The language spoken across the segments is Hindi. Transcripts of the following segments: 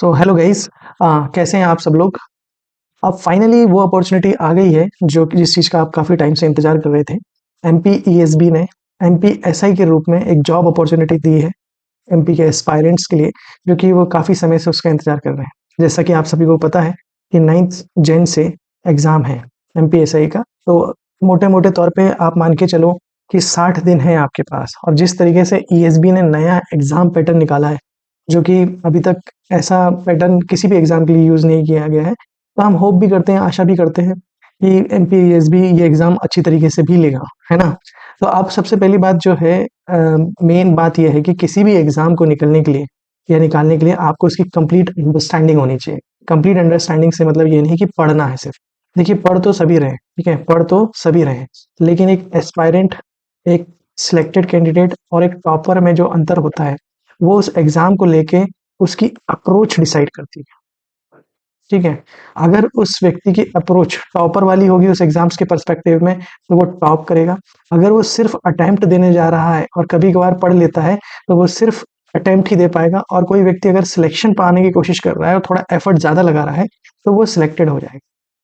सो हेलो गाइस, कैसे हैं आप सब लोग। अब फाइनली वो अपॉर्चुनिटी आ गई है जो कि जिस चीज़ का आप काफ़ी टाइम से इंतजार कर रहे थे। एमपीईएसबी ने एमपीएसआई के रूप में एक जॉब अपॉर्चुनिटी दी है एमपी के एस्पायरेंट्स के लिए, जो कि वो काफ़ी समय से उसका इंतजार कर रहे हैं। जैसा कि आप सभी को पता है कि 9th जन से एग्ज़ाम है एमपीएसआई का। तो मोटे मोटे तौर पे आप मान के चलो कि 60 दिन है आपके पास, और जिस तरीके से ईएसबी ने नया एग्ज़ाम पैटर्न निकाला है जो कि अभी तक ऐसा पैटर्न किसी भी एग्ज़ाम के लिए यूज़ नहीं किया गया है। तो हम होप भी करते हैं, आशा भी करते हैं कि एमपीएसबी ये एग्ज़ाम अच्छी तरीके से भी लेगा, है ना? तो अब सबसे पहली बात जो है, मेन बात ये है कि किसी भी एग्ज़ाम को निकलने के लिए या निकालने के लिए आपको उसकी कंप्लीट अंडरस्टैंडिंग होनी चाहिए। कंप्लीट अंडरस्टैंडिंग से मतलब ये नहीं कि पढ़ना है सिर्फ़। देखिए, पढ़ तो सभी रहे हैं, ठीक है? पढ़ तो सभी रहे हैं, लेकिन एक एस्पायरेंट, एक सिलेक्टेड कैंडिडेट और एक टॉपर में जो अंतर होता है, वो उस एग्ज़ाम को लेके उसकी अप्रोच डिसाइड करती है। ठीक है? अगर उस व्यक्ति की अप्रोच टॉपर वाली होगी उस एग्ज़ाम्स के पर्सपेक्टिव में, तो वो टॉप करेगा। अगर वो सिर्फ़ अटेम्प्ट देने जा रहा है और कभी-कभार पढ़ लेता है, तो वो सिर्फ़ अटेम्प्ट ही दे पाएगा, और कोई व्यक्ति अगर सिलेक्शन पाने की कोशिश कर रहा है और थोड़ा एफ़र्ट ज़्यादा लगा रहा है, तो वो सिलेक्टेड हो जाएगा।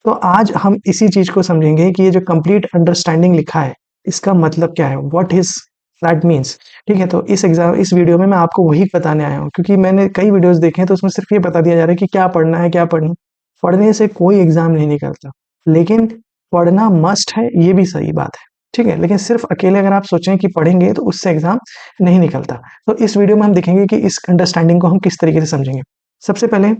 तो आज हम इसी चीज़ को समझेंगे कि ये जो कंप्लीट अंडरस्टैंडिंग लिखा है, इसका मतलब क्या है? What is that means? ठीक है? तो इस वीडियो में मैं आपको वही बताने आया हूँ, क्योंकि मैंने कई वीडियोज़ देखे हैं, तो उसमें सिर्फ़ ये बता दिया जा रहा है कि क्या पढ़ना है, क्या पढ़ना है। पढ़ने से कोई एग्ज़ाम नहीं निकलता, लेकिन पढ़ना मस्ट है, ये भी सही बात है, ठीक है? लेकिन सिर्फ़ अकेले अगर आप सोचें कि पढ़ेंगे तो उससे एग्ज़ाम नहीं निकलता। तो इस वीडियो में हम देखेंगे कि इस अंडरस्टैंडिंग को हम किस तरीके से समझेंगे। सबसे पहले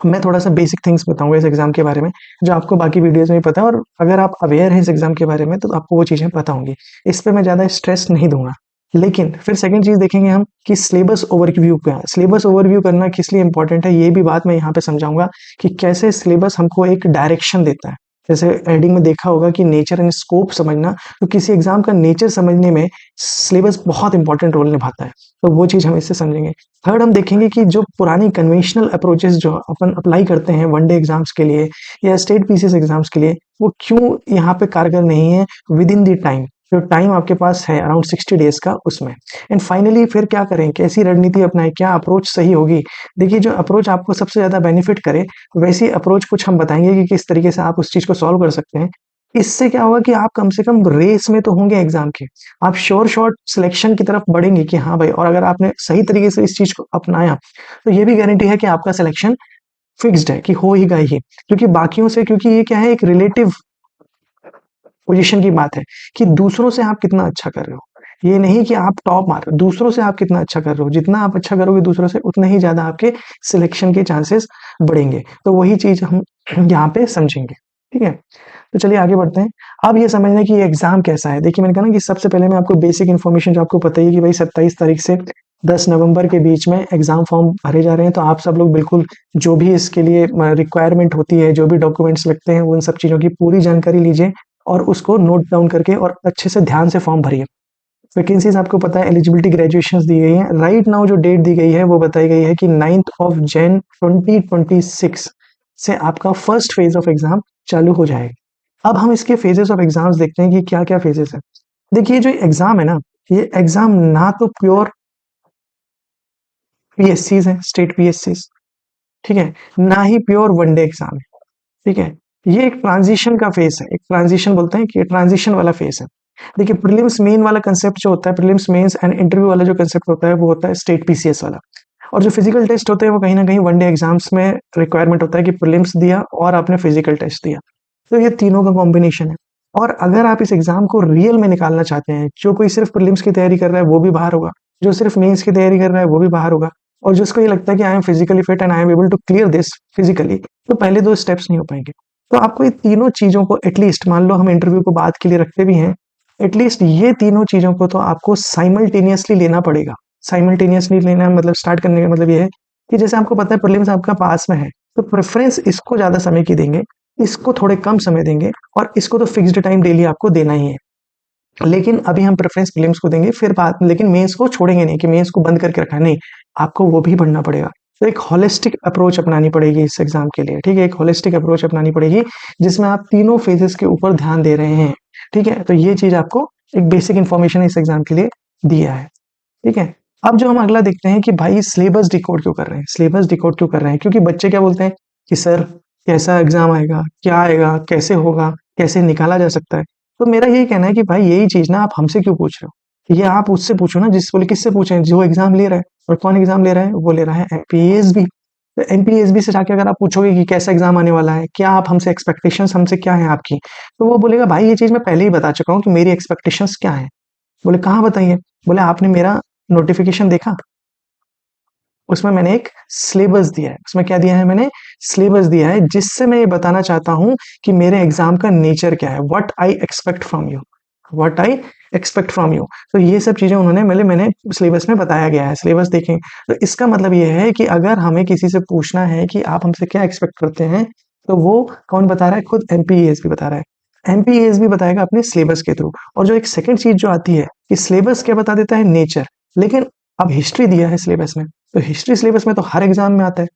मैं थोड़ा-सा बेसिक थिंग्स बताऊँगा इस एग्ज़ाम के बारे में, जो आपको बाकी वीडियोज़ में पता है, और अगर आप अवेयर हैं इस एग्ज़ाम के बारे में, तो आपको वो चीज़ें पता होंगी। इस पे मैं ज़्यादा स्ट्रेस नहीं दूँगा। लेकिन फिर सेकंड चीज़ देखेंगे हम कि सिलेबस ओवरव्यू क्या है? सिलेबस ओवरव्यू करना किस लिए इम्पोर्टेंट है, ये भी बात मैं यहाँ पे समझाऊँगा कि कैसे सिलेबस हमको एक डायरेक्शन देता है। जैसे हेडिंग में देखा होगा कि नेचर एंड स्कोप समझना, तो किसी एग्ज़ाम का नेचर समझने में सिलेबस बहुत इम्पोर्टेंट रोल निभाता है। तो वो चीज़ हम इससे समझेंगे। थर्ड, हम देखेंगे कि जो पुरानी कन्वेंशनल अप्रोचेस जो अपन अप्लाई करते हैं वनडे एग्जाम्स के लिए या स्टेट पीसीएस एग्जाम्स के लिए, वो क्यों यहाँ पे कारगर नहीं है विद इन द टाइम, जो टाइम आपके पास है अराउंड 60 डेज का उसमें। एंड फाइनली फिर क्या करें, कैसी रणनीति अपनाएं, क्या अप्रोच सही होगी। देखिए, जो अप्रोच आपको सबसे ज़्यादा बेनिफिट करे, वैसी अप्रोच कुछ हम बताएंगे कि किस तरीके से आप उस चीज़ को सॉल्व कर सकते हैं। इससे क्या होगा कि आप कम से कम रेस में तो होंगे एग्जाम के, आप श्योर शॉट सिलेक्शन की तरफ बढ़ेंगे कि हाँ भाई, और अगर आपने सही तरीके से इस चीज को अपनाया, तो ये भी गारंटी है कि आपका सिलेक्शन फिक्स्ड है कि हो ही क्योंकि बाकियों से, क्योंकि ये क्या है, एक रिलेटिव पोजीशन की बात है कि दूसरों से आप कितना अच्छा कर रहे हो। ये नहीं कि आप टॉप मार रहे हो, दूसरों से आप कितना अच्छा कर रहे हो। जितना आप अच्छा करोगे दूसरों से, उतना ही ज्यादा आपके सिलेक्शन के चांसेस बढ़ेंगे। तो वही चीज हम यहाँ पे समझेंगे, ठीक है? तो चलिए आगे बढ़ते हैं। अब ये समझना है कि ये एग्जाम कैसा है। देखिए, मैंने कहा ना कि सबसे पहले मैं आपको बेसिक इन्फॉर्मेशन, जो आपको पता ही है कि भाई 27 तारीख से 10 नवंबर के बीच में एग्जाम फॉर्म भरे जा रहे हैं। तो आप सब लोग बिल्कुल जो भी इसके लिए रिक्वायरमेंट होती है, जो भी डॉक्यूमेंट्स लगते हैं, उन सब चीज़ों की पूरी जानकारी लीजिए और उसको नोट डाउन करके और अच्छे से ध्यान से फॉर्म भरिए। वैकेंसीज आपको पता है, एलिजिबिलिटी ग्रेजुएशंस दी गई है। राइट नाउ जो डेट दी गई है वो बताई गई है कि 9th ऑफ जैन 2026 से आपका फर्स्ट फेज ऑफ एग्जाम चालू हो जाएगा। अब हम इसके फेजेस ऑफ एग्जाम्स देखते हैं कि क्या क्या फेजेस है। देखिए, जो एग्जाम है ना, ये एग्जाम ना तो प्योर पीएससीज है, स्टेट पीएससीज, ठीक है, ना ही प्योर वनडे एग्जाम है, ठीक है। ये एक ट्रांजिशन का फेस है, एक ट्रांजिशन बोलते हैं कि ये ट्रांजिशन वाला फेस है। देखिए, प्रीलिम्स मेन वाला कंसेप्ट जो होता है, प्रीलिम्स मेंस एंड इंटरव्यू वाला जो कंसेप्ट होता है, वो होता है स्टेट पीसीएस वाला। और जो फिजिकल टेस्ट होते हैं वो कहीं ना कहीं वनडे एग्जाम्स में रिक्वायरमेंट होता है कि प्रीलिम्स दिया और आपने फिजिकल टेस्ट दिया। तो ये तीनों का कॉम्बिनेशन है। और अगर आप इस एग्जाम को रियल में निकालना चाहते हैं, जो कोई सिर्फ प्रीलिम्स की तैयारी कर रहा है वो भी बाहर होगा, जो सिर्फ मेंस की तैयारी कर रहा है वो भी बाहर होगा, और जिसको ये लगता है कि I am physically fit and I am able to clear this physically, तो पहले दो स्टेप्स नहीं हो पाएंगे। तो आपको ये तीनों चीजों को एटलीस्ट, मान लो हम इंटरव्यू को बात के लिए रखते भी हैं, एटलीस्ट ये तीनों चीजों को तो आपको साइमल्टेनियसली लेना पड़ेगा। साइमल्टेनियसली लेना मतलब, स्टार्ट करने का मतलब ये है कि जैसे आपको पता है प्रीलिम्स आपका पास में है, तो प्रेफरेंस इसको ज्यादा समय की देंगे, इसको थोड़े कम समय देंगे, और इसको तो फिक्स्ड टाइम डेली आपको देना ही है। लेकिन अभी हम प्रेफरेंस प्रीलिम्स को देंगे, फिर बात, लेकिन मेंस को छोड़ेंगे नहीं कि मेंस को बंद करके रखा है, नहीं, आपको वो भी पढ़ना पड़ेगा। तो एक होलिस्टिक अप्रोच अपनानी पड़ेगी इस एग्जाम के लिए, ठीक है, एक होलिस्टिक अप्रोच अपनानी पड़ेगी जिसमें आप तीनों फेजेस के ऊपर ध्यान दे रहे हैं, ठीक है। तो ये चीज आपको एक बेसिक इंफॉर्मेशन इस एग्जाम के लिए दिया है, ठीक है। अब जो हम अगला देखते हैं कि भाई सिलेबस डिकोड क्यों कर रहे हैं, सिलेबस डिकोड क्यों कर रहे हैं, क्योंकि बच्चे क्या बोलते हैं कि सर कैसा एग्जाम आएगा, क्या आएगा, कैसे होगा, कैसे निकाला जा सकता है। तो मेरा यही कहना है कि भाई यही चीज ना आप हमसे क्यों पूछ रहे हो, ये आप उससे पूछो ना, जिस बोले किससे पूछे, जो एग्जाम ले रहा है। और कौन एग्जाम ले रहा है, वो ले रहा है एमपीएसबी। तो एमपीएसबी से जाके अगर आप पूछोगे कि कैसा एग्जाम आने वाला है, क्या आप हमसे एक्सपेक्टेशंस हमसे क्या है आपकी, तो वो बोलेगा भाई ये चीज मैं पहले ही बता चुका हूँ कि मेरी एक्सपेक्टेशंस क्या है। बोले कहाँ बताइए, बोले आपने मेरा नोटिफिकेशन देखा, उसमें मैंने एक सिलेबस दिया है, उसमें क्या दिया है मैंने, सिलेबस दिया है, जिससे मैं ये बताना चाहता हूँ कि मेरे एग्जाम का नेचर क्या है, what I expect from you, what I expect from you. तो ये सब चीजें उन्होंने मैंने सिलेबस में बताया गया है, सिलेबस देखें। तो इसका मतलब ये है कि अगर हमें किसी से पूछना है कि आप हमसे क्या एक्सपेक्ट करते हैं, तो वो कौन बता रहा है, खुद एमपीएसबी बता रहा है। एमपीएसबी बताएगा अपने सिलेबस के थ्रू। और जो एक सेकंड चीज जो आती है कि सिलेबस क्या बता देता है, नेचर। लेकिन अब हिस्ट्री दिया है सिलेबस में, तो हिस्ट्री सिलेबस में तो हर एग्जाम में आता है,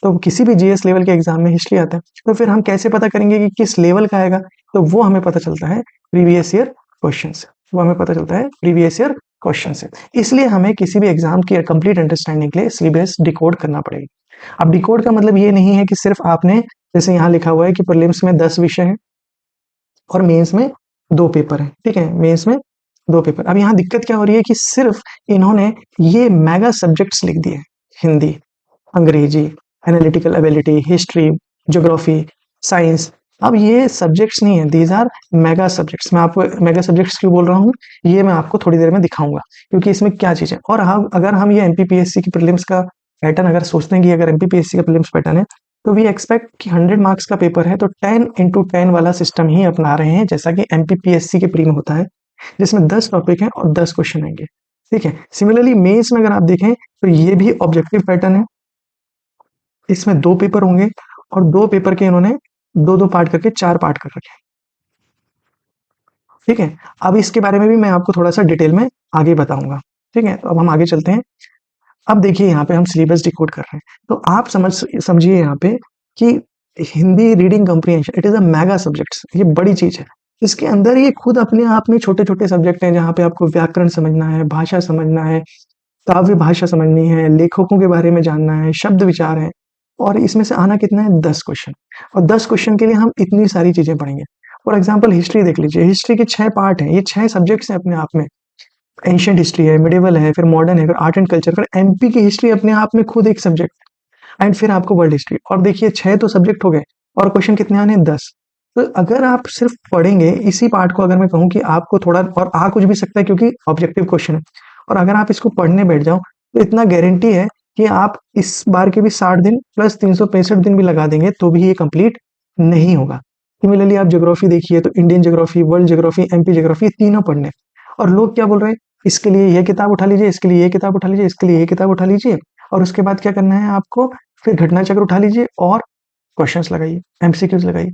तो किसी भी जीएस लेवल के एग्जाम में हिस्ट्री आता है। तो फिर हम कैसे पता करेंगे कि किस लेवल का आएगा, तो वो हमें पता चलता है प्रीवियस ईयर क्वेश्चन से, वो हमें पता चलता है प्रीवियस ईयर क्वेश्चन से। इसलिए हमें किसी भी एग्जाम की कंप्लीट अंडरस्टैंडिंग के लिए सिलेबस डिकोड करना पड़ेगा। अब डिकोड का मतलब ये नहीं है कि सिर्फ आपने, जैसे यहाँ लिखा हुआ है कि प्रीलिम्स में 10 विषय हैं और मेंस में 2 पेपर हैं, ठीक है, मेंस में 2 पेपर। अब यहाँ दिक्कत क्या हो रही है कि सिर्फ इन्होंने ये मेगा सब्जेक्ट्स लिख दिए, हिंदी, अंग्रेजी, analytical ability, history, geography, science. अब ये सब्जेक्ट्स नहीं है, दीज आर मेगा सब्जेक्ट्स। मैं आपको मेगा सब्जेक्ट्स क्यों बोल रहा हूँ, ये मैं आपको थोड़ी देर में दिखाऊंगा, क्योंकि इसमें क्या चीज है। और हम अगर हम ये एमपीपीएससी की प्रीलिम्स का पैटर्न अगर सोचते हैं कि अगर एमपीपीएससी का प्रीलिम्स पैटर्न है, तो वी एक्सपेक्ट कि 100 मार्क्स का पेपर है तो 10 × 10 वाला सिस्टम ही अपना रहे हैं, जैसा कि एमपीपीएससी के प्री में होता है, जिसमें 10 टॉपिक है और 10 क्वेश्चन आएंगे, ठीक है। सिमिलरली मेंस में अगर आप देखें तो ये भी ऑब्जेक्टिव पैटर्न है, इसमें 2 पेपर होंगे और 2 पेपर के इन्होंने 2-2 पार्ट करके 4 पार्ट कर रखे हैं, ठीक है। अब इसके बारे में भी मैं आपको थोड़ा सा डिटेल में आगे बताऊंगा, ठीक है। तो अब हम आगे चलते हैं। अब देखिए यहाँ पे हम सिलेबस डिकोड कर रहे हैं, तो आप समझिए यहाँ पे कि Hindi reading comprehension it is a mega subjects, ये बड़ी चीज है। इसके अंदर ये खुद अपने आप में छोटे छोटे सब्जेक्ट हैं, जहाँ पे आपको व्याकरण समझना है, भाषा समझना है, काव्य भाषा समझनी है, लेखकों के बारे में जानना है, शब्द विचार है। और इसमें से आना कितना है, 10 क्वेश्चन। और 10 क्वेश्चन के लिए हम इतनी सारी चीजें पढ़ेंगे। फॉर एग्जाम्पल हिस्ट्री देख लीजिए, हिस्ट्री के 6 पार्ट हैं, ये 6 सब्जेक्ट्स हैं अपने आप में। एंशियंट हिस्ट्री है, मिडिवल है, फिर मॉडर्न है, फिर आर्ट एंड कल्चर, फिर एमपी की हिस्ट्री अपने आप में खुद एक सब्जेक्ट, एंड फिर आपको वर्ल्ड हिस्ट्री। और देखिए 6 तो सब्जेक्ट हो गए और क्वेश्चन कितने आने हैं, 10। तो अगर आप सिर्फ पढ़ेंगे इसी पार्ट को, अगर मैं कहूँ कि आपको थोड़ा और आ कुछ भी सकता है क्योंकि ऑब्जेक्टिव क्वेश्चन है, और अगर आप इसको पढ़ने बैठ जाओ तो इतना गारंटी है कि आप इस बार के भी 60 दिन प्लस 365 दिन भी लगा देंगे तो भी ये कंप्लीट नहीं होगा। सिमिलरली आप ज्योग्राफी देखिए तो Indian geography, world geography, MP geography, तीनों पढ़ने। और लोग क्या बोल रहे हैं, इसके लिए ये किताब उठा लीजिए, इसके लिए ये किताब उठा लीजिए, इसके लिए ये किताब उठा लीजिए, और उसके बाद क्या करना है आपको, फिर घटना चक्र उठा लीजिए और क्वेश्चंस लगाइए, एमसीक्यूज लगाइए।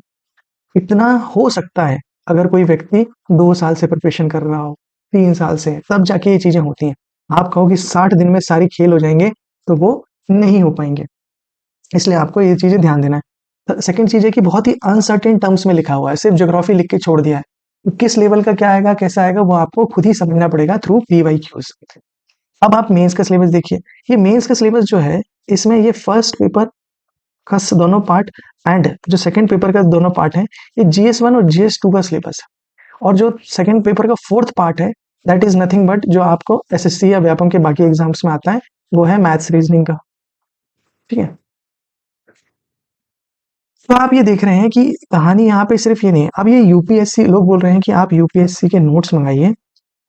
इतना हो सकता है अगर कोई व्यक्ति 2 साल से प्रिपरेशन कर रहा हो, 3 साल से, तब जाके ये चीजें होती हैं। आप कहो कि 60 दिन में सारी खेल हो जाएंगे, तो वो नहीं हो पाएंगे। इसलिए आपको ये चीजें ध्यान देना है। सेकंड चीज है कि बहुत ही अनसर्टेन टर्म्स में लिखा हुआ है, सिर्फ ज्योग्राफी लिख के छोड़ दिया है। तो किस लेवल का क्या आएगा, कैसा आएगा, वो आपको खुद ही समझना पड़ेगा थ्रू पीवाईक्यूज। अब आप मेंस का सिलेबस देखिए, ये मेंस का सिलेबस जो है, इसमें ये फर्स्ट पेपर का दोनों पार्ट एंड जो सेकंड पेपर का दोनों पार्ट है, ये जीएस 1 और जीएस 2 का सिलेबस है। और जो सेकंड पेपर का फोर्थ पार्ट है, दैट इज नथिंग बट जो आपको एसएससी या व्यापम के बाकी एग्जाम्स में आता है, वो है मैथ्स रीजनिंग का, ठीक है। तो आप ये देख रहे हैं कि कहानी यहाँ पे सिर्फ ये नहीं है। अब ये यूपीएससी, लोग बोल रहे हैं कि आप यूपीएससी के नोट्स मंगाइए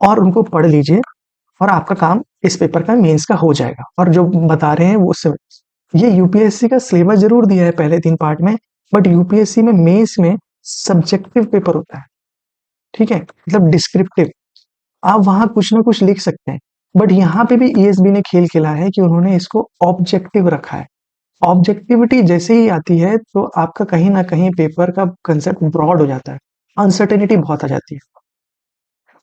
और उनको पढ़ लीजिए और आपका काम इस पेपर का मेंस का हो जाएगा, और जो बता रहे हैं वो उससे, ये यूपीएससी का सिलेबस जरूर दिया है पहले 3 पार्ट में, बट यूपीएससी में मेंस में सब्जेक्टिव पेपर होता है, ठीक है, मतलब डिस्क्रिप्टिव। आप वहां कुछ ना कुछ लिख सकते हैं, बट यहाँ पे भी ईएसबी ने खेल खेला है कि उन्होंने इसको ऑब्जेक्टिव रखा है। ऑब्जेक्टिविटी जैसे ही आती है तो आपका कहीं ना कहीं पेपर का कंसेप्ट ब्रॉड हो जाता है, अनसर्टेनिटी बहुत आ जाती है,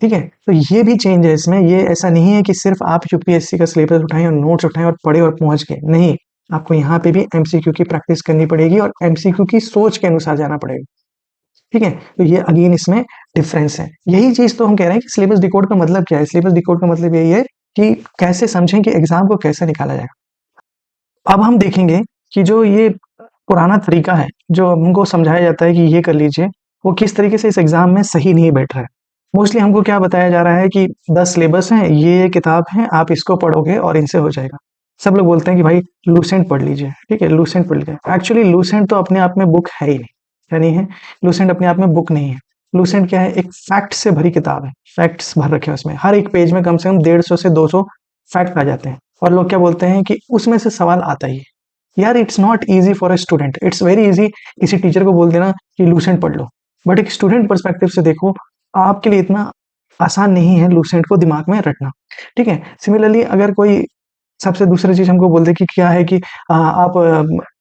ठीक है। तो ये भी चेंज है इसमें, ये ऐसा नहीं है कि सिर्फ आप यूपीएससी का सिलेबस उठाएं और नोट्स उठाएं और पढ़े और पहुंच गए, नहीं। आपको यहाँ पे भी एमसीक्यू की प्रैक्टिस करनी पड़ेगी और एमसीक्यू की सोच के अनुसार जाना पड़ेगा, ठीक है। तो ये अगेन इसमें डिफरेंस है। यही चीज तो हम कह रहे हैं कि सिलेबस डिकोड का मतलब क्या है, सिलेबस डिकोड का मतलब यही है कि कैसे समझें कि एग्ज़ाम को कैसे निकाला जाएगा। अब हम देखेंगे कि जो ये पुराना तरीका है, जो हमको समझाया जाता है कि ये कर लीजिए, वो किस तरीके से इस एग्ज़ाम में सही नहीं बैठ रहा है। मोस्टली हमको क्या बताया जा रहा है कि 10 सिलेबस हैं, ये किताब है, आप इसको पढ़ोगे और इनसे हो जाएगा। सब लोग बोलते हैं कि भाई लूसेंट पढ़ लीजिए, ठीक है? लूसेंट पढ़ लीजिए। एक्चुअली लूसेंट तो अपने आप में बुक है ही नहीं, क्या नहीं है? लूसेंट अपने आप में बुक नहीं है। लूसेंट क्या है? एक फैक्ट से भरी किताब है, फैक्ट्स भर रखे हैं उसमें। हर एक पेज में कम से कम 150 से 200 फैक्ट आ जाते हैं और लोग क्या बोलते हैं कि उसमें से सवाल आता ही है। यार it's not easy for a student, it's very easy किसी टीचर को बोल देना कि लूसेंट पढ़ लो। बट एक स्टूडेंट पर्सपेक्टिव से देखो, आपके लिए इतना आसान नहीं है लूसेंट को दिमाग में रटना, ठीक है? सिमिलरली अगर कोई सबसे दूसरी चीज़ हमको बोल दे कि क्या है कि आप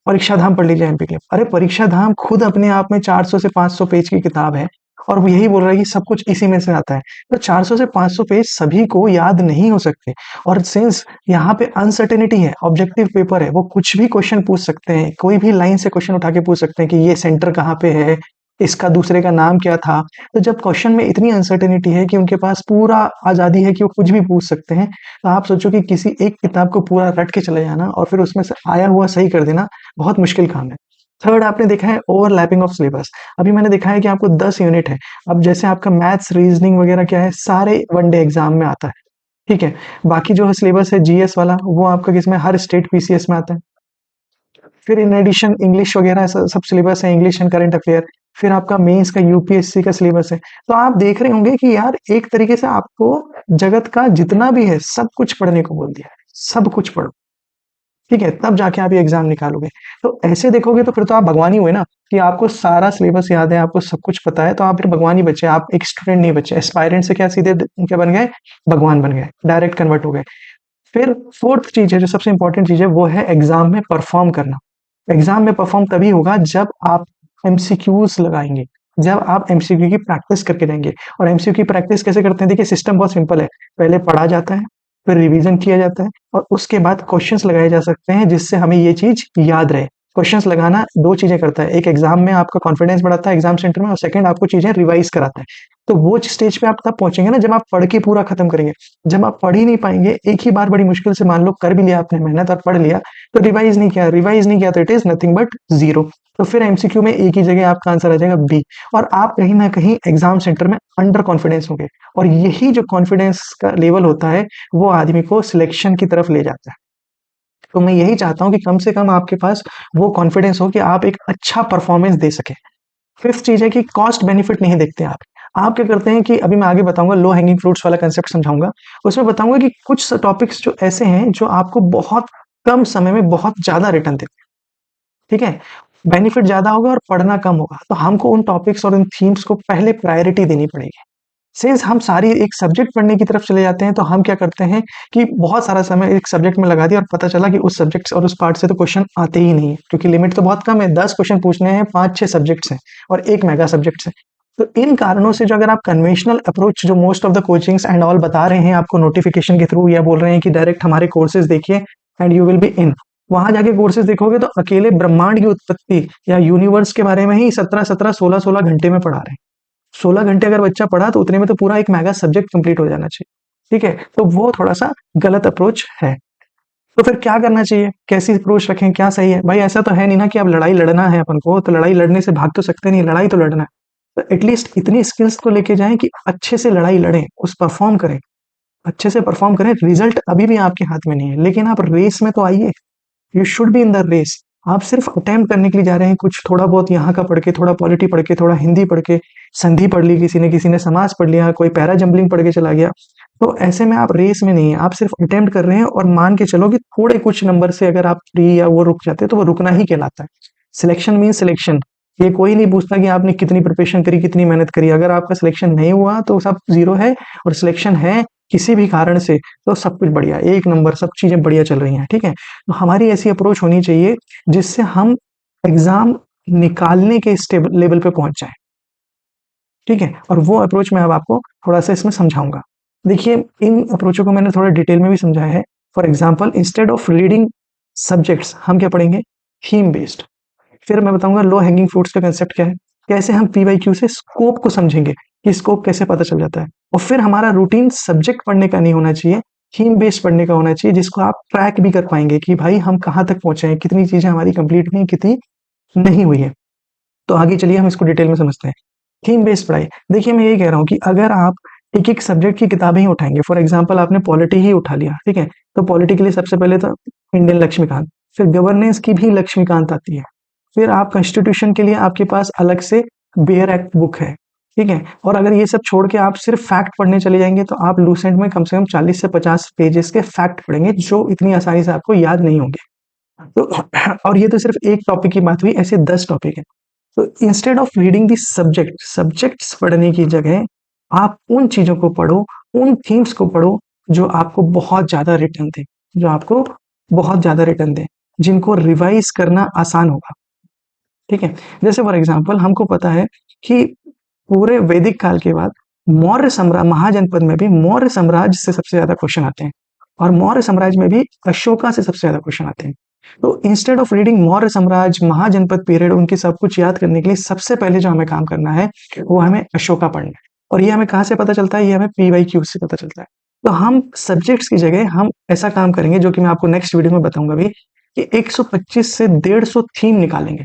परीक्षा धाम पढ़ लीजिए एमपी के लिए। अरे परीक्षा धाम खुद अपने आप में 400 से 500 पेज की किताब है और वो यही बोल रहा है कि सब कुछ इसी में से आता है। तो 400 से 500 पेज सभी को याद नहीं हो सकते और सिंस यहाँ पे अनसर्टेनिटी है, ऑब्जेक्टिव पेपर है, वो कुछ भी क्वेश्चन पूछ सकते हैं, कोई भी लाइन से क्वेश्चन उठा के पूछ सकते हैं कि ये सेंटर कहाँ पे है, इसका दूसरे का नाम क्या था। तो जब क्वेश्चन में इतनी अनसर्टेनिटी है कि उनके पास पूरा आज़ादी है कि वो कुछ भी पूछ सकते हैं, तो आप सोचो कि किसी एक किताब को पूरा रट के चले जाना और फिर उसमें से आया हुआ सही कर देना बहुत मुश्किल काम है। थर्ड आपने देखा है ओवरलैपिंग ऑफ सिलेबस। अभी मैंने देखा है कि आपको 10 यूनिट है। अब जैसे आपका मैथ्स, रीजनिंग वगैरह क्या है, सारे वन डे एग्जाम में आता है, ठीक है? बाकी जो है सिलेबस है जीएस वाला, वो आपका किसमें हर स्टेट पीसीएस में आता है। फिर इन एडिशन इंग्लिश वगैरह सब सिलेबस है, इंग्लिश एंड करंट अफेयर। फिर आपका मेंस का यूपीएससी का सिलेबस है। तो आप देख रहे होंगे कि यार एक तरीके से आपको जगत का जितना भी है सब कुछ पढ़ने को बोल दिया है, सब कुछ पढ़ो, ठीक है? तब जाके आप ये एग्जाम निकालोगे। तो ऐसे देखोगे तो फिर तो आप भगवान ही हुए ना, कि आपको सारा सिलेबस याद है, आपको सब कुछ पता है, तो आप फिर भगवान ही बचे, आप एक स्टूडेंट नहीं बचे। एस्पायरेंट से क्या सीधे क्या बन गए? भगवान बन गए, डायरेक्ट कन्वर्ट हो गए। फिर फोर्थ चीज है जो सबसे इंपॉर्टेंट चीज है, वो है एग्जाम में परफॉर्म करना। एग्जाम में परफॉर्म तभी होगा जब आप एमसीक्यूज लगाएंगे, जब आप एमसीक्यू की प्रैक्टिस करके जाएंगे। और एमसीक्यू की प्रैक्टिस कैसे करते हैं? देखिए सिस्टम बहुत सिंपल है। पहले पढ़ा जाता है, फिर रिवीजन किया जाता है और उसके बाद क्वेश्चंस लगाए जा सकते हैं जिससे हमें ये चीज याद रहे। क्वेश्चंस लगाना दो चीजें करता है, एक एग्जाम में आपका कॉन्फिडेंस बढ़ाता है एग्जाम सेंटर में, और सेकंड आपको चीजें रिवाइज कराता है। तो वो स्टेज पे आप तब पहुंचेंगे ना जब आप पढ़ के पूरा खत्म करेंगे। जब आप पढ़ ही नहीं पाएंगे, एक ही बार बड़ी मुश्किल से मान लो कर भी लिया आपने मेहनत और पढ़ लिया, तो रिवाइज नहीं किया तो it is nothing but zero. तो फिर एमसीक्यू में एक ही जगह आपका आंसर आ जाएगा बी। और आप कहीं ना कहीं एग्जाम सेंटर में अंडर कॉन्फिडेंस होंगे, और यही जो कॉन्फिडेंस का लेवल होता है वो आदमी को सिलेक्शन की तरफ ले जाता है। तो मैं यही चाहता हूँ कि कम से कम आपके पास वो कॉन्फिडेंस हो कि आप एक अच्छा परफॉर्मेंस दे सके। फिफ्थ चीज है कि कॉस्ट बेनिफिट नहीं देखते आप क्या करते हैं कि अभी मैं आगे बताऊंगा, लो हैंगिंग फ्रूट्स वाला कंसेप्ट समझाऊंगा। उसमें बताऊंगा कि कुछ टॉपिक्स जो ऐसे हैं जो आपको बहुत कम समय में बहुत ज्यादा रिटर्न देते हैं, ठीक है? बेनिफिट ज्यादा होगा और पढ़ना कम होगा, तो हमको उन टॉपिक्स और उन थीम्स को पहले प्रायोरिटी देनी पड़ेगी। सिंस हम सारी एक सब्जेक्ट पढ़ने की तरफ चले जाते हैं, तो हम क्या करते हैं कि बहुत सारा समय एक सब्जेक्ट में लगा दिया और पता चला कि उस सब्जेक्ट और उस पार्ट से तो क्वेश्चन आते ही नहीं है, क्योंकि लिमिट तो बहुत कम है, 10 क्वेश्चन पूछने हैं, 5-6 सब्जेक्ट्स हैं और एक मेगा सब्जेक्ट है। तो इन कारणों से जो अगर आप कन्वेंशनल अप्रोच जो most of the coachings and all बता रहे हैं आपको नोटिफिकेशन के थ्रू, या बोल रहे हैं कि डायरेक्ट हमारे कोर्सेज देखिए and you will be in, वहां जाके कोर्सेज देखोगे तो अकेले ब्रह्मांड की उत्पत्ति या यूनिवर्स के बारे में ही 17-17, 16-16 घंटे में पढ़ा रहे हैं। 16 घंटे अगर बच्चा पढ़ा तो उतने में तो पूरा एक मेगा सब्जेक्ट कंप्लीट हो जाना चाहिए, ठीक है? तो वो थोड़ा सा गलत अप्रोच है। तो फिर क्या करना चाहिए, कैसी अप्रोच रखें, क्या सही है? भाई ऐसा तो है नहीं ना कि अब लड़ाई लड़ना है अपन को, तो लड़ाई लड़ने से भाग तो सकते नहीं, लड़ाई तो लड़ना है। तो एटलीस्ट इतनी स्किल्स को लेके जाएं कि अच्छे से लड़ाई लड़ें, उस परफॉर्म करें, अच्छे से परफॉर्म करें। रिजल्ट अभी भी आपके हाथ में नहीं है, लेकिन आप रेस में तो आइए। You should be in the race. आप सिर्फ अटेम्प्ट करने के लिए जा रहे हैं, कुछ थोड़ा बहुत यहाँ का पढ़ के, थोड़ा पॉलिटी पढ़ के, थोड़ा हिंदी पढ़ के, संधि पढ़ ली किसी ने समाज पढ़ लिया, कोई पैरा जंबलिंग पढ़ के चला गया। तो ऐसे में आप रेस में नहीं है, आप सिर्फ अटेम्प्ट कर रहे हैं और मान के चलो कि थोड़े कुछ नंबर से अगर आप फ्री या वो रुक जाते हैं तो वो रुकना ही कहलाता है। Selection mean selection. ये कोई नहीं पूछता कि आपने कितनी प्रिपरेशन करी, कितनी मेहनत करी। अगर आपका सिलेक्शन नहीं हुआ तो सब जीरो है, और सिलेक्शन है किसी भी कारण से तो सब कुछ बढ़िया, एक नंबर, सब चीजें बढ़िया चल रही हैं, ठीक है? तो हमारी ऐसी अप्रोच होनी चाहिए जिससे हम एग्जाम निकालने के लेवल पे पहुंच जाए, ठीक है? और वो अप्रोच मैं अब आपको थोड़ा सा इसमें समझाऊंगा। देखिए इन अप्रोचों को मैंने थोड़ा डिटेल में भी समझाया है। For example, instead of reading subjects हम क्या पढ़ेंगे? Theme based. फिर मैं बताऊंगा लो हैंगिंग फ्रूट्स का कंसेप्ट क्या है, कैसे हम पीवाईक्यू से स्कोप को समझेंगे कि स्कोप कैसे पता चल जाता है। और फिर हमारा रूटीन सब्जेक्ट पढ़ने का नहीं होना चाहिए, थीम बेस्ड पढ़ने का होना चाहिए, जिसको आप ट्रैक भी कर पाएंगे कि भाई हम कहाँ तक पहुंचे हैं, कितनी चीजें हमारी कंप्लीट हुई, कितनी नहीं हुई है। तो आगे चलिए हम इसको डिटेल में समझते हैं। थीम बेस्ड पढ़ाई, देखिए मैं यही कह रहा हूँ कि अगर आप एक एक सब्जेक्ट की किताबें ही उठाएंगे, फॉर एग्जाम्पल आपने पॉलिटी ही उठा लिया, ठीक है, तो पॉलिटी के लिए सबसे पहले तो इंडियन लक्ष्मीकांत, फिर गवर्नेंस की भी लक्ष्मीकांत आती है, फिर आप कॉन्स्टिट्यूशन के लिए आपके पास अलग से बेयर एक्ट बुक है, ठीक है। और अगर ये सब छोड़ के आप सिर्फ फैक्ट पढ़ने चले जाएंगे तो आप लूसेंट में कम से कम 40 से 50 पेजेस के फैक्ट पढ़ेंगे, जो इतनी आसानी से आपको याद नहीं होंगे। तो और ये तो सिर्फ एक टॉपिक की बात हुई, ऐसे 10 टॉपिक है। तो instead of reading the subjects पढ़ने की जगह आप उन चीजों को पढ़ो, उन थीम्स को पढ़ो जो आपको बहुत ज्यादा रिटर्न दे, जो आपको बहुत ज्यादा रिटर्न दे, जिनको रिवाइज करना आसान होगा, ठीक है। जैसे फॉर एग्जाम्पल हमको पता है कि पूरे वैदिक काल के बाद मौर्य साम्राज्य, महाजनपद में भी मौर्य साम्राज्य से सबसे ज्यादा क्वेश्चन आते हैं, और मौर्य साम्राज्य में भी अशोका से सबसे ज्यादा क्वेश्चन आते हैं। तो इंस्टेड ऑफ रीडिंग मौर्य साम्राज्य, महाजनपद पीरियड, उनके सब कुछ याद करने के लिए सबसे पहले जो हमें काम करना है वो हमें अशोका पढ़ना है। और ये हमें कहाँ से पता चलता है? ये हमें PYQ से पता चलता है। तो हम सब्जेक्ट्स की जगह हम ऐसा काम करेंगे, जो कि मैं आपको नेक्स्ट वीडियो में बताऊंगा भी, कि 125 से 150 थीम निकालेंगे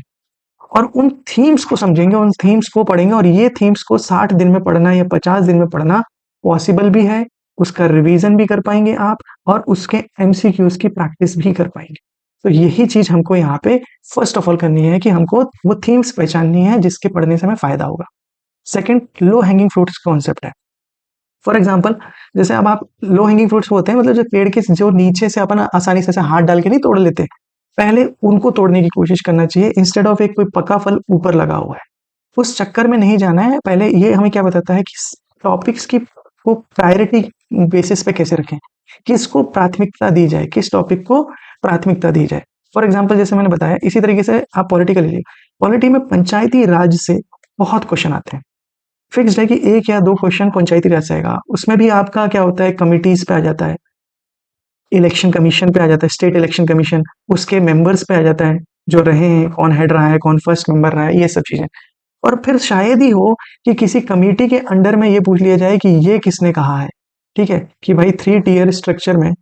और उन थीम्स को समझेंगे, उन थीम्स को पढ़ेंगे, और ये थीम्स को 60 दिन में पढ़ना या 50 दिन में पढ़ना पॉसिबल भी है। उसका रिवीजन भी कर पाएंगे आप, और उसके MCQs की प्रैक्टिस भी कर पाएंगे। तो यही चीज हमको यहाँ पे फर्स्ट ऑफ ऑल करनी है, कि हमको वो थीम्स पहचाननी है जिसके पढ़ने से हमें फायदा होगा। Second, low hanging fruits concept है। फॉर एग्जाम्पल, जैसे अब आप लो हैंगिंग फ्रूट्स होते हैं, मतलब जो पेड़ के जो नीचे से अपन आसानी से ऐसे हाथ डाल के नहीं तोड़ लेते, पहले उनको तोड़ने की कोशिश करना चाहिए, इंस्टेड ऑफ एक कोई पका फल ऊपर लगा हुआ है, उस चक्कर में नहीं जाना है। पहले ये हमें क्या बताता है कि टॉपिक्स की को प्रायोरिटी बेसिस पे कैसे रखें, किसको प्राथमिकता दी जाए, किस टॉपिक को प्राथमिकता दी जाए। फॉर एग्जाम्पल जैसे मैंने बताया, इसी तरीके से आप पॉलिटिकल लीजिए। पॉलिटी में पंचायती राज से बहुत क्वेश्चन आते हैं। फिक्स्ड है कि एक या दो क्वेश्चन पंचायती राज से आएगा, उसमें भी आपका क्या होता है, कमिटीज पे आ जाता है, इलेक्शन कमीशन पे आ जाता है, स्टेट इलेक्शन कमीशन, उसके मेंबर्स पे आ जाता है, जो रहे हैं, कौन हेड रहा है, कौन फर्स्ट मेंबर रहा है, ये सब चीजें। और फिर शायद ही हो कि किसी कमेटी के अंडर में ये पूछ लिया जाए कि ये किसने कहा है, ठीक है, कि भाई 3 टियर स्ट्रक्चर में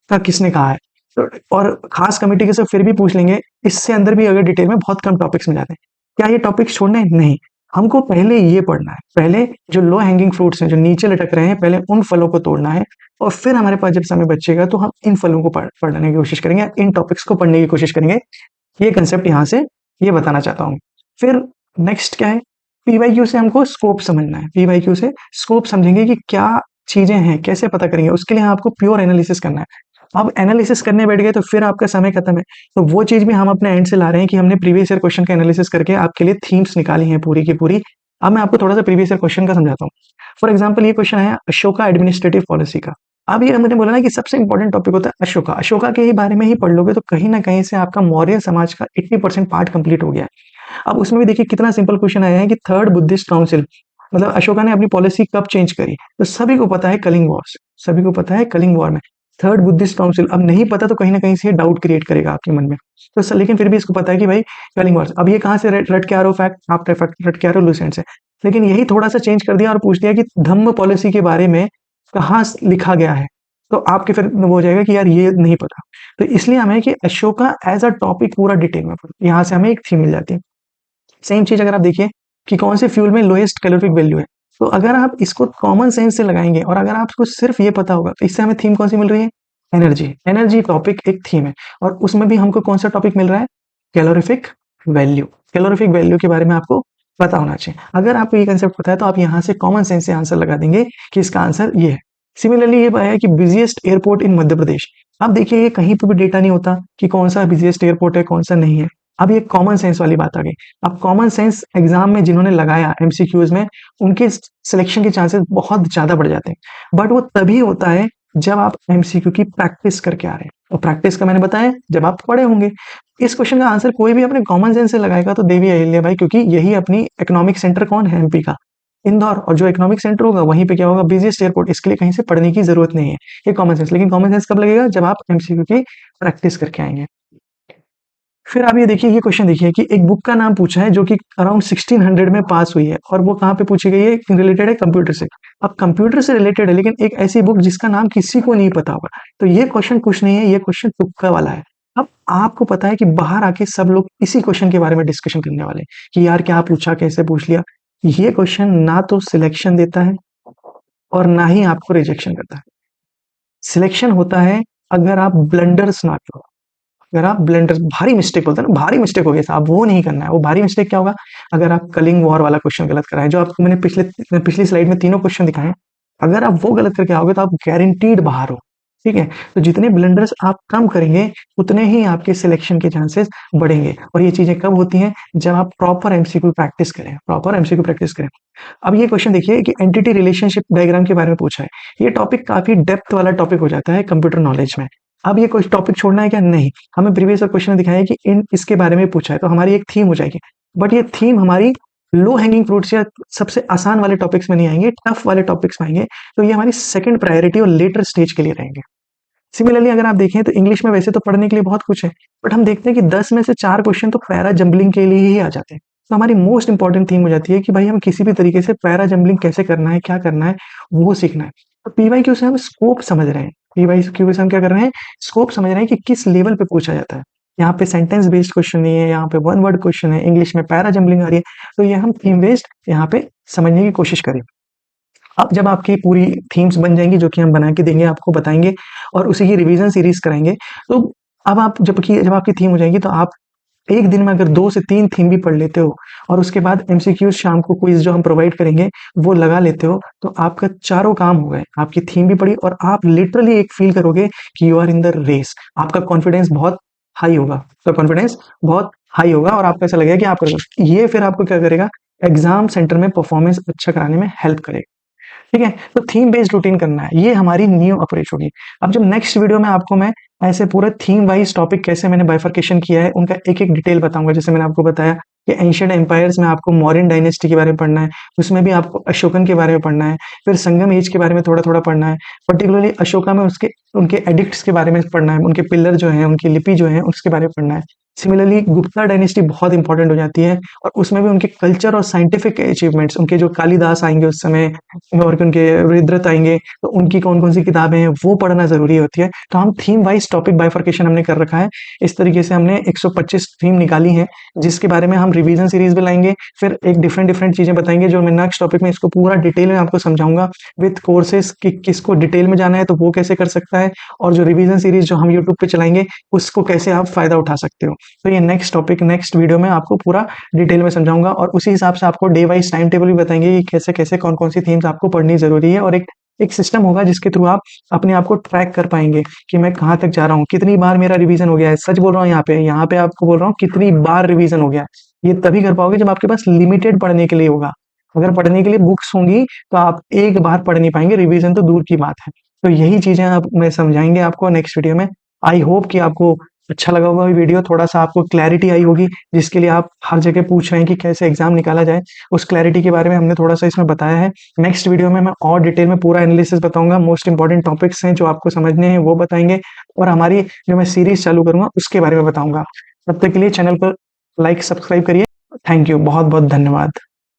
का किसने कहा है। तो और खास कमेटी के से फिर भी पूछ लेंगे, इससे अंदर भी अगर डिटेल में बहुत कम टॉपिक्स मिल जाते हैं। क्या ये टॉपिक्स छोड़ने हैं? नहीं, हमको पहले ये पढ़ना है, पहले जो लो हैंगिंग फ्रूट्स हैं, जो नीचे लटक रहे हैं, पहले उन फलों को तोड़ना है, और फिर हमारे पास जब समय बचेगा तो हम इन फलों को पढ़ने की कोशिश करेंगे, इन टॉपिक्स को पढ़ने की कोशिश करेंगे। ये कंसेप्ट यहाँ से ये बताना चाहता हूँ। फिर नेक्स्ट क्या है, PYQ से हमको स्कोप समझना है। PYQ से स्कोप समझेंगे कि क्या चीजें हैं, कैसे पता करेंगे, उसके लिए आपको प्योर एनालिसिस करना है। अब एनालिसिस करने बैठ गए तो फिर आपका समय खत्म है। तो वो चीज भी हम अपने एंड से ला रहे हैं कि हमने प्रीवियस ईयर क्वेश्चन का एनालिसिस करके आपके लिए थीम्स निकाली हैं पूरी की पूरी। अब मैं आपको थोड़ा सा प्रीवियस ईयर क्वेश्चन का समझाता हूँ। फॉर एग्जाम्पल ये क्वेश्चन आया अशोका एडमिनिस्ट्रेटिव पॉलिसी का। अब ये मैंने बोला ना कि सबसे इंपॉर्टेंट टॉपिक होता है अशोका। अशोका के ही बारे में ही पढ़ लोगे तो कहीं ना कहीं से आपका मौर्य समाज का 80% पार्ट कंप्लीट हो गया है। अब उसमें भी देखिए कितना सिंपल क्वेश्चन आया है कि थर्ड बुद्धिस्ट काउंसिल, मतलब अशोका ने अपनी पॉलिसी कब चेंज करी, तो सभी को पता है कलिंग वॉर से, सभी को पता है कलिंग वॉर में। थर्ड बुद्धिस्ट काउंसिल, अब नहीं पता तो कहीं ना कहीं से डाउट क्रिएट करेगा आपके मन में, तो लेकिन फिर भी इसको पता है कि भाई कलिंग वॉर। अब ये कहाँ से रट के आ रहे हो फैक्ट, आप फैक्ट रट के आ रहे हो लूसेंट से, लेकिन यही थोड़ा सा चेंज कर दिया और पूछ दिया कि धम्म पॉलिसी के बारे में कहाँ लिखा गया है, तो आपके फिर वो हो जाएगा कि यार ये नहीं पता। तो इसलिए हमें कि अशोका एज अ टॉपिक पूरा डिटेल में पढ़ो, यहाँ से हमें एक थीम मिल जाती है। सेम चीज अगर आप देखिए कि कौन से फ्यूल में लोएस्ट कैलोरिफिक वैल्यू है, तो अगर आप इसको कॉमन सेंस से लगाएंगे और अगर आपको सिर्फ ये पता होगा तो इससे हमें थीम कौन सी मिल रही है, एनर्जी। एनर्जी टॉपिक एक थीम है, और उसमें भी हमको कौन सा टॉपिक मिल रहा है, कैलोरिफिक वैल्यू। कैलोरिफिक वैल्यू के बारे में आपको पता होना चाहिए। अगर आपको ये कंसेप्ट पता है तो आप यहाँ से कॉमन सेंस से आंसर लगा देंगे कि इसका आंसर ये है। सिमिलरली ये है कि बिजिएस्ट एयरपोर्ट इन मध्य प्रदेश। अब देखिए ये कहीं पर भी डेटा नहीं होता कि कौन सा बिजिएस्ट एयरपोर्ट है कौन सा नहीं है। अब ये कॉमन सेंस वाली बात आ गई। अब कॉमन सेंस एग्जाम में जिन्होंने लगाया MCQs में, उनके सिलेक्शन के चांसेस बहुत ज्यादा बढ़ जाते हैं, बट वो तभी होता है जब आप MCQ की प्रैक्टिस करके आ रहे हैं, और प्रैक्टिस का मैंने बताया जब आप पढ़े होंगे। इस क्वेश्चन का आंसर कोई भी अपने कॉमन सेंस से लगाएगा तो देवी अहिल्या भाई, क्योंकि यही अपनी इकोनॉमिक सेंटर कौन है, MP का इंदौर, और जो इकोनॉमिक सेंटर होगा वहीं पे क्या होगा, बिजिएस्ट एयरपोर्ट। इसके लिए कहीं से पढ़ने की जरूरत नहीं है, ये कॉमन सेंस। लेकिन कॉमन सेंस कब लगेगा, जब आप MCQ की प्रैक्टिस करके आएंगे। फिर आप ये देखिए, ये क्वेश्चन देखिए कि एक बुक का नाम पूछा है जो कि अराउंड 1600 में पास हुई है और वो कहाँ पे पूछी गई है, रिलेटेड है कंप्यूटर से। अब कंप्यूटर से रिलेटेड है लेकिन एक ऐसी बुक जिसका नाम किसी को नहीं पता होगा, तो ये क्वेश्चन कुछ नहीं है, ये क्वेश्चन तुक्का वाला है। अब आपको पता है कि बाहर आके सब लोग इसी क्वेश्चन के बारे में डिस्कशन करने वाले हैं कि यार क्या पूछा, कैसे पूछ लिया। ये क्वेश्चन ना तो सिलेक्शन देता है और ना ही आपको रिजेक्शन करता है। सिलेक्शन होता है अगर आप ब्लंडर्स ना करो, अगर आप ब्लंडर भारी मिस्टेक बोलते हैं ना, भारी मिस्टेक हो गया साहब, वो नहीं करना है। वो भारी मिस्टेक क्या होगा, अगर आप कलिंग वॉर वाला क्वेश्चन गलत कराए, जो आपको मैंने पिछली स्लाइड में तीनों क्वेश्चन दिखाए हैं, अगर आप वो गलत करके आओगे तो आप गारंटीड बाहर हो। ठीक है, तो जितने ब्लंडर्स आप कम करेंगे उतने ही आपके सिलेक्शन के चांसेस बढ़ेंगे। और ये चीजें कब होती हैं, जब आप प्रॉपर एमसीक्यू प्रैक्टिस करें, प्रॉपर एमसीक्यू प्रैक्टिस करें। अब ये क्वेश्चन देखिए कि एंटिटी रिलेशनशिप डायग्राम के बारे में पूछा है। ये टॉपिक काफी डेप्थ वाला टॉपिक हो जाता है कंप्यूटर नॉलेज में। अब ये कुछ टॉपिक छोड़ना है क्या, नहीं, हमें प्रीवियस क्वेश्चन में दिखाया है कि इन इसके बारे में पूछा है तो हमारी एक थीम हो जाएगी। बट ये थीम हमारी लो हैंगिंग फ्रूट्स या सबसे आसान वाले टॉपिक्स में नहीं आएंगे, टफ वाले टॉपिक्स में आएंगे। तो ये हमारी सेकंड प्रायोरिटी और लेटर स्टेज के लिए रहेंगे। सिमिलरली अगर आप देखें तो इंग्लिश में वैसे तो पढ़ने के लिए बहुत कुछ है, बट हम देखते हैं कि 10 में से 4 क्वेश्चन तो पैरा जंबलिंग के लिए ही आ जाते हैं। तो हमारी मोस्ट इंपॉर्टेंट थीम हो जाती है कि भाई हम किसी भी तरीके से पैरा जंबलिंग कैसे करना है, क्या करना है, वो सीखना है। तो पीवाईक्यू से हम स्कोप समझ रहे हैं, पीवाईक्यू से हम क्या कर रहे हैं, स्कोप समझ रहे हैं कि किस लेवल पे पूछा जाता है। यहाँ पे सेंटेंस बेस्ड क्वेश्चन नहीं है, यहाँ पे वन वर्ड क्वेश्चन है, इंग्लिश में पैरा जंबलिंग आ रही है, तो ये हम थीम बेस्ड यहाँ पे समझने की कोशिश करें। अब जब आपकी पूरी थीम्स बन जाएंगी, जो कि हम बना के देंगे, आपको बताएंगे और उसी की रिवीजन सीरीज कराएंगे। तो अब आप जब आपकी थीम हो जाएगी तो आप एक दिन में अगर 2 से 3 थीम भी पढ़ लेते हो और उसके बाद एमसीक्यूज शाम को क्विज जो हम प्रोवाइड करेंगे वो लगा लेते हो, तो आपका चारों काम हो गए। आपकी थीम भी पढ़ी और आप लिटरली एक फील करोगे कि you are in the race. आपका कॉन्फिडेंस बहुत हाई होगा, तो कॉन्फिडेंस बहुत हाई होगा और आपको ऐसा लगेगा कि आप कर, ये फिर आपको क्या करेगा, एग्जाम सेंटर में परफॉर्मेंस अच्छा कराने में हेल्प करेगा। ठीक है, तो थीम बेस्ड रूटीन करना है, ये हमारी न्यू अप्रोच होगी। अब जब नेक्स्ट वीडियो में आपको मैं ऐसे पूरा थीम वाइज टॉपिक कैसे मैंने बाइफरकेशन किया है उनका एक एक डिटेल बताऊंगा। जैसे मैंने आपको बताया कि एंशिएंट एम्पायर्स में आपको मौर्यन डायनेस्टी के बारे में पढ़ना है, उसमें भी आपको अशोकन के बारे में पढ़ना है, फिर संगम एज के बारे में थोड़ा थोड़ा पढ़ना है, पर्टिकुलरली अशोका में उसके उनके एडिक्ट्स के बारे में पढ़ना है, उनके पिलर जो है, उनकी लिपि जो है, उसके बारे में पढ़ना है। सिमिलरली गुप्ता डायनेस्टी बहुत इंपॉर्टेंट हो जाती है और उसमें भी उनके कल्चर और साइंटिफिक अचीवमेंट्स, उनके जो कालिदास आएंगे उस समय और उनके रुद्रत आएंगे, तो उनकी कौन कौन सी किताबें हैं वो पढ़ना जरूरी होती है। तो हम थीम वाइज टॉपिक बाइफरकेशन हमने कर रखा है। इस तरीके से हमने 125 थीम निकाली है जिसके बारे में हम रिवीजन सीरीज भी लाएंगे, फिर एक डिफरेंट डिफरेंट चीजें बताएंगे जो मैं नेक्स्ट टॉपिक में इसको पूरा डिटेल में आपको समझाऊंगा विद कोर्सेज कि किसको डिटेल में जाना है तो वो कैसे कर सकता है, और जो रिवीजन सीरीज जो हम यूट्यूब पे चलाएंगे उसको कैसे आप फायदा उठा सकते हो। तो ये नेक्स्ट टॉपिक नेक्स्ट वीडियो में आपको पूरा डिटेल में समझाऊंगा और उसी हिसाब से आपको डे वाइज टाइम टेबल भी बताएंगे कि कैसे कैसे कौन कौन सी थीम्स आपको पढ़नी जरूरी है, और एक सिस्टम होगा जिसके थ्रू आप अपने आप को ट्रैक कर पाएंगे कि मैं कहाँ तक जा रहा हूँ, कितनी बार मेरा रिवीजन हो गया है। सच बोल रहा हूँ, यहाँ पे आपको बोल रहा हूँ कितनी बार रिवीजन हो गया है। ये तभी कर पाओगे जब आपके पास लिमिटेड पढ़ने के लिए होगा। अगर पढ़ने के लिए बुक्स होंगी तो आप एक बार पढ़ नहीं पाएंगे, रिवीजन तो दूर की बात है। तो यही चीजें आप मैं समझाएंगे आपको नेक्स्ट वीडियो में। आई होप कि आपको अच्छा लगा होगा ये वीडियो, थोड़ा सा आपको क्लैरिटी आई होगी जिसके लिए आप हर जगह पूछ रहे हैं कि कैसे एग्जाम निकाला जाए। उस क्लैरिटी के बारे में हमने थोड़ा सा इसमें बताया है। नेक्स्ट वीडियो में मैं और डिटेल में पूरा एनालिसिस बताऊंगा, मोस्ट इंपॉर्टेंट टॉपिक्स हैं जो आपको समझने हैं वो बताएंगे, और हमारी जो मैं सीरीज चालू करूंगा उसके बारे में बताऊंगा। तब तक के लिए चैनल पर लाइक सब्सक्राइब करिए। थैंक यू, बहुत बहुत धन्यवाद।